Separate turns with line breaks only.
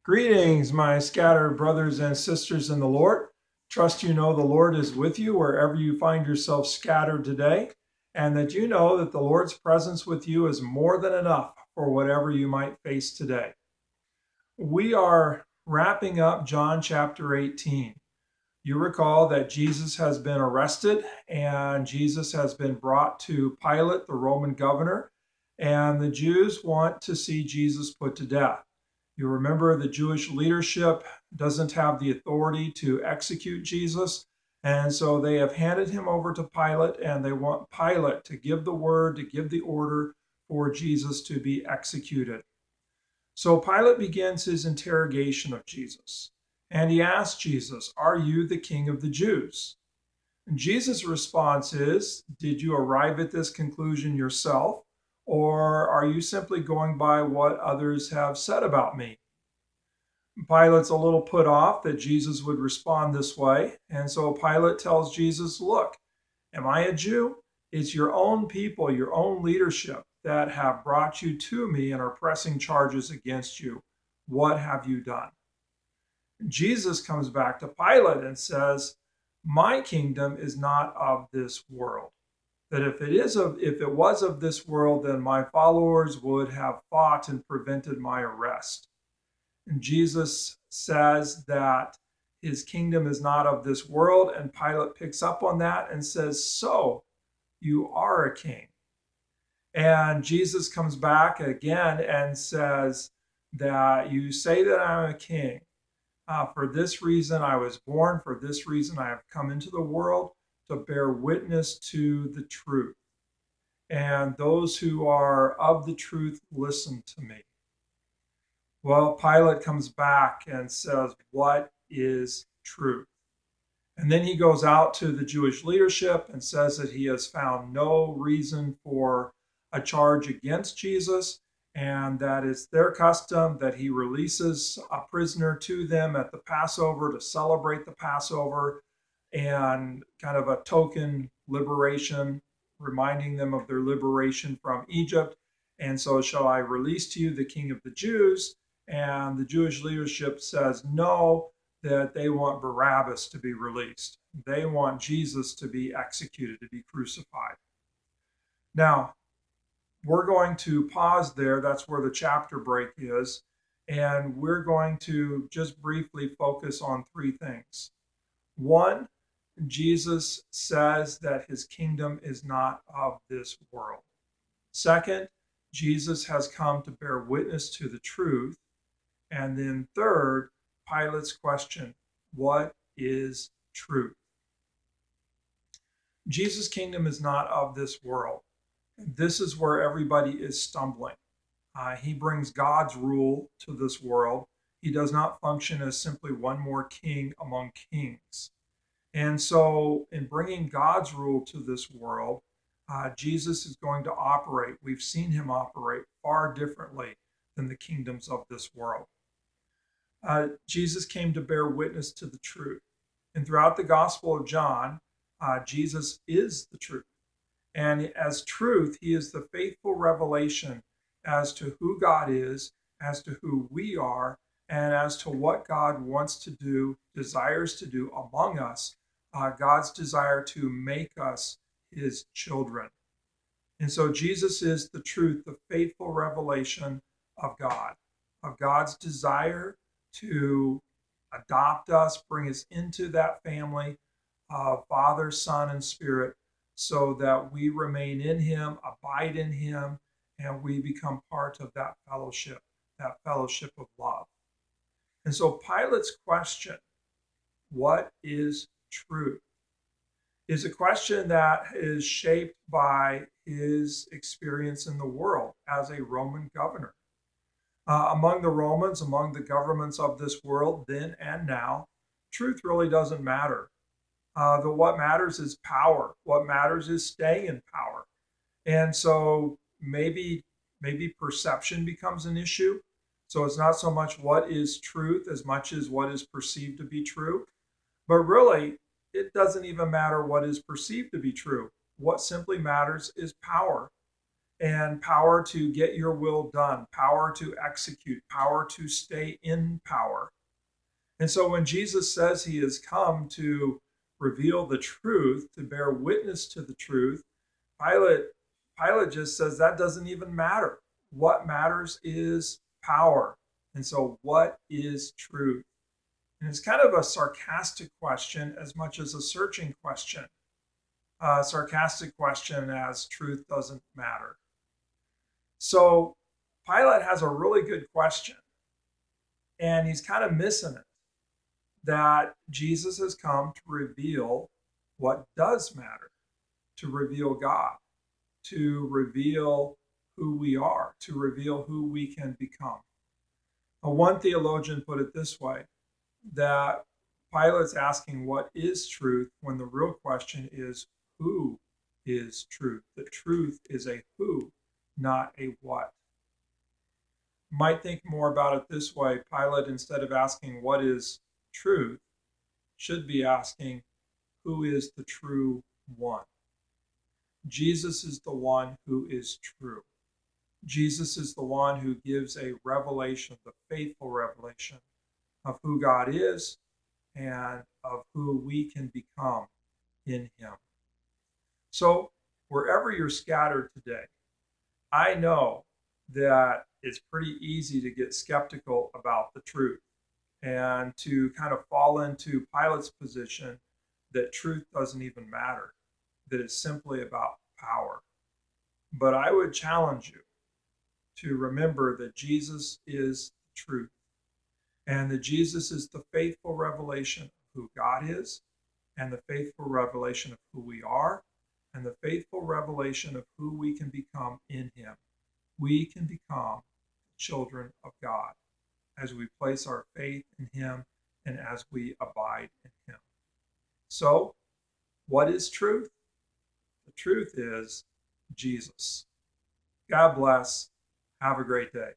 Greetings, my scattered brothers and sisters in the Lord. Trust you know the Lord is with you wherever you find yourself scattered today, and that you know that the Lord's presence with you is more than enough for whatever you might face today. We are wrapping up John chapter 18. You recall that Jesus has been arrested and Jesus has been brought to Pilate, the Roman governor, and the Jews want to see Jesus put to death. You remember the Jewish leadership doesn't have the authority to execute Jesus, and so they have handed him over to Pilate, and they want Pilate to give the word, to give the order for Jesus to be executed. So Pilate begins his interrogation of Jesus, and he asks Jesus, "Are you the king of the Jews?" And Jesus' response is, "Did you arrive at this conclusion yourself? Or are you simply going by what others have said about me?" Pilate's a little put off that Jesus would respond this way. And so Pilate tells Jesus, "Look, am I a Jew? It's your own people, your own leadership that have brought you to me and are pressing charges against you. What have you done?" Jesus comes back to Pilate and says, "My kingdom is not of this world. That if it was of this world, then my followers would have fought and prevented my arrest." And Jesus says that his kingdom is not of this world, and Pilate picks up on that and says, "So you are a king." And Jesus comes back again and says that you say that I'm a king. For this reason I was born, for this reason I have come into the world, to bear witness to the truth. And those who are of the truth listen to me. Well, Pilate comes back and says, "What is truth?" And then he goes out to the Jewish leadership and says that he has found no reason for a charge against Jesus, and that it's their custom that he releases a prisoner to them at the Passover to celebrate the Passover, and kind of a token liberation, reminding them of their liberation from Egypt. And so, "Shall I release to you the King of the Jews?" And the Jewish leadership says no, that they want Barabbas to be released. They want Jesus to be executed, to be crucified. Now, we're going to pause there. That's where the chapter break is. And we're going to just briefly focus on three things. One, Jesus says that his kingdom is not of this world. Second, Jesus has come to bear witness to the truth. And then third, Pilate's question, what is truth? Jesus' kingdom is not of this world. This is where everybody is stumbling. He brings God's rule to this world. He does not function as simply one more king among kings. And so in bringing God's rule to this world, Jesus is going to operate. We've seen him operate far differently than the kingdoms of this world. Jesus came to bear witness to the truth. And throughout the Gospel of John, Jesus is the truth. And as truth, he is the faithful revelation as to who God is, as to who we are, and as to what God wants to do, desires to do among us, God's desire to make us his children. And so Jesus is the truth, the faithful revelation of God, of God's desire to adopt us, bring us into that family of Father, Son, and Spirit, so that we remain in him, abide in him, and we become part of that fellowship of love. And so Pilate's question, what is truth, is a question that is shaped by his experience in the world as a Roman governor. Among the Romans, among the governments of this world, then and now, truth really doesn't matter. What matters is power. What matters is staying in power. And so maybe perception becomes an issue. So it's not so much what is truth as much as what is perceived to be true. But really, it doesn't even matter what is perceived to be true. What simply matters is power. and power to get your will done, power to execute, power to stay in power. And so when Jesus says he has come to reveal the truth, to bear witness to the truth, Pilate, Pilate just says that doesn't even matter. What matters is power. And so, what is truth? And it's kind of a sarcastic question as much as a searching question. A sarcastic question as truth doesn't matter. So, Pilate has a really good question, and he's kind of missing it, that Jesus has come to reveal what does matter, to reveal God, to reveal who we are, to reveal who we can become. Now, one theologian put it this way, that Pilate's asking what is truth when the real question is who is truth. The truth is a who, not a what. You might think more about it this way. Pilate, instead of asking what is truth, should be asking who is the true one. Jesus is the one who is true. Jesus is the one who gives a revelation, the faithful revelation of who God is and of who we can become in him. So wherever you're scattered today, I know that it's pretty easy to get skeptical about the truth and to kind of fall into Pilate's position that truth doesn't even matter, that it's simply about power. But I would challenge you to remember that Jesus is truth, and that Jesus is the faithful revelation of who God is, and the faithful revelation of who we are, and the faithful revelation of who we can become in him. We can become children of God as we place our faith in him and as we abide in him. So, what is truth? The truth is Jesus. God bless. Have a great day.